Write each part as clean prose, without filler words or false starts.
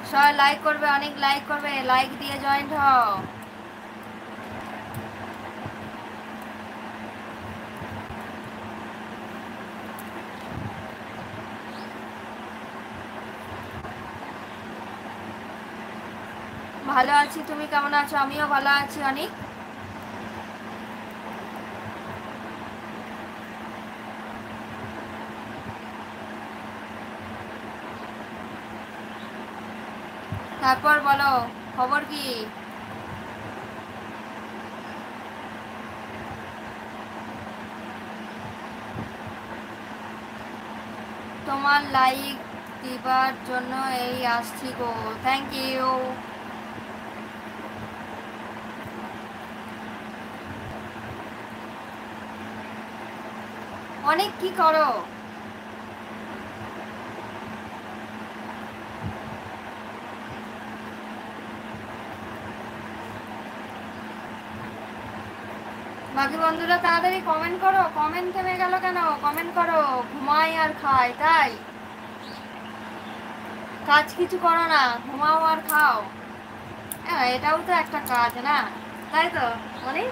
সবাই লাইক করবে, অনেক লাইক করবে, লাইক দিয়ে জয়েন্ট হও। ভালো আছি, তুমি কেমন আছো? আমিও ভালো আছি অনেক। তারপর বলো, খবর কি? তোমার লাইক দিবার জন্য এই আসছি গো। Thank you. অনেক কি করো? বাকি বন্ধুরা তাড়াতাড়ি কমেন্ট করো। কমেন্ট থেমে গেল কেন? কমেন্ট করো। ঘুমাই আর খাই তাই? কাজ কিছু করো না, ঘুমাও আর খাও। এটাও তো একটা কাজ না, তাই তো? মানে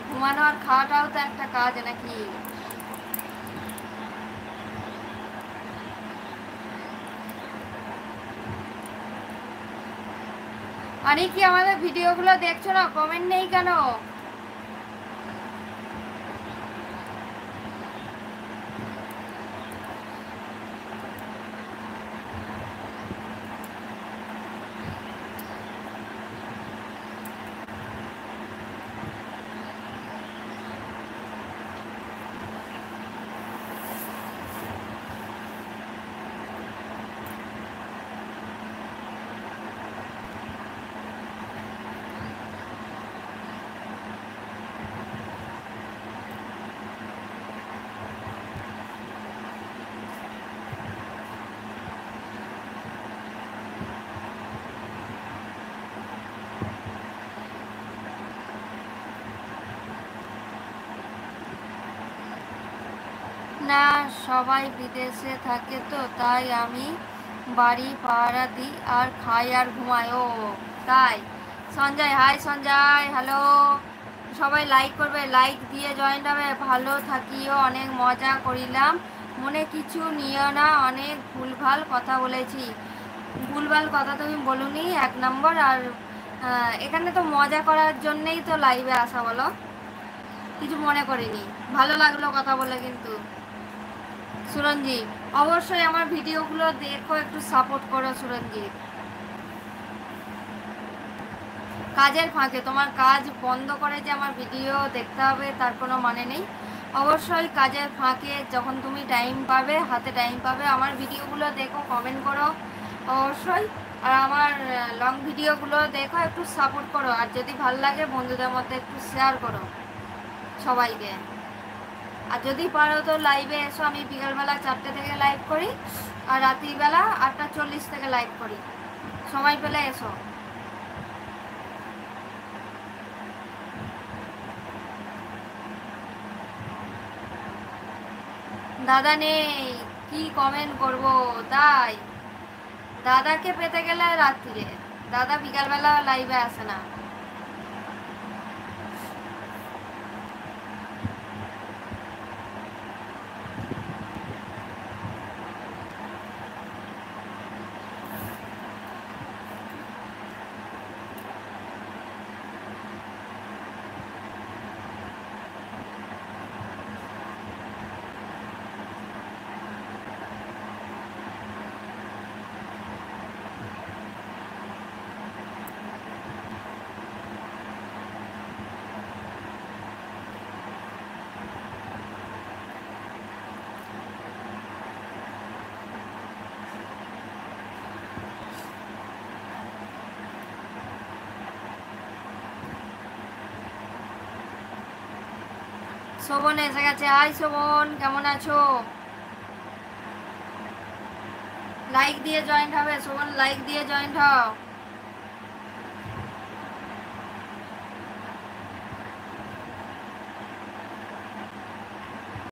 ঘুমানো আর খাওয়াটাও তো একটা কাজ নাকি? আরে কি আমাদের ভিডিওগুলো দেখছো না? কমেন্ট নেই কেন? না, সবাই বিদেশে থাকে তো তাই আমি বাড়ি পাহারা দিই আর খাই আর ঘুমাই। ও তাই? Sanjay, hi Sanjay, hello. সবাই লাইক করবে, লাইক দিয়ে জয়েন্ট হবে। ভালো থাকিও, অনেক মজা করিলাম, মনে কিছু নিও না, অনেক ভুলভাল কথা বলেছি। ভুলভাল কথা তুমি বলুনি, এক নম্বর। আর এখানে তো মজা করার জন্যেই তো লাইভে আসা, বলো। কিছু মনে করিনি, ভালো লাগলো কথা বলে কিন্তু। সুরঞ্জিত, অবশ্যই আমার ভিডিওগুলো দেখো, একটু সাপোর্ট করো সুরঞ্জিত। কাজের ফাঁকে তোমার কাজ বন্ধ করে যে আমার ভিডিও দেখতে হবে তার কোনো মানে নেই। অবশ্যই কাজের ফাঁকে যখন তুমি টাইম পাবে, হাতে টাইম পাবে, আমার ভিডিওগুলো দেখো, কমেন্ট করো অবশ্যই। আর আমার লং ভিডিওগুলো দেখো, একটু সাপোর্ট করো। আর যদি ভালো লাগে বন্ধুদের মধ্যে একটু শেয়ার করো সবাইকে। আর যদি পারো তো লাইভে এসো। আমি বিকালবেলা 4টে থেকে লাইভ করি, আর রাত্রিবেলা 8:40 থেকে লাইভ করি। সময় পেলে এসো। দাদা নেই, কি কমেন্ট করব? তাই দাদাকে পেতে গেলে রাত্রিরে, দাদা বিকালবেলা লাইভে আসে না। শোভন এসে গেছে। হাই শোভন, কেমন আছো? লাইক দিয়ে জয়েন্ট হবে শোভন, লাইক দিয়ে জয়েন্ট হও।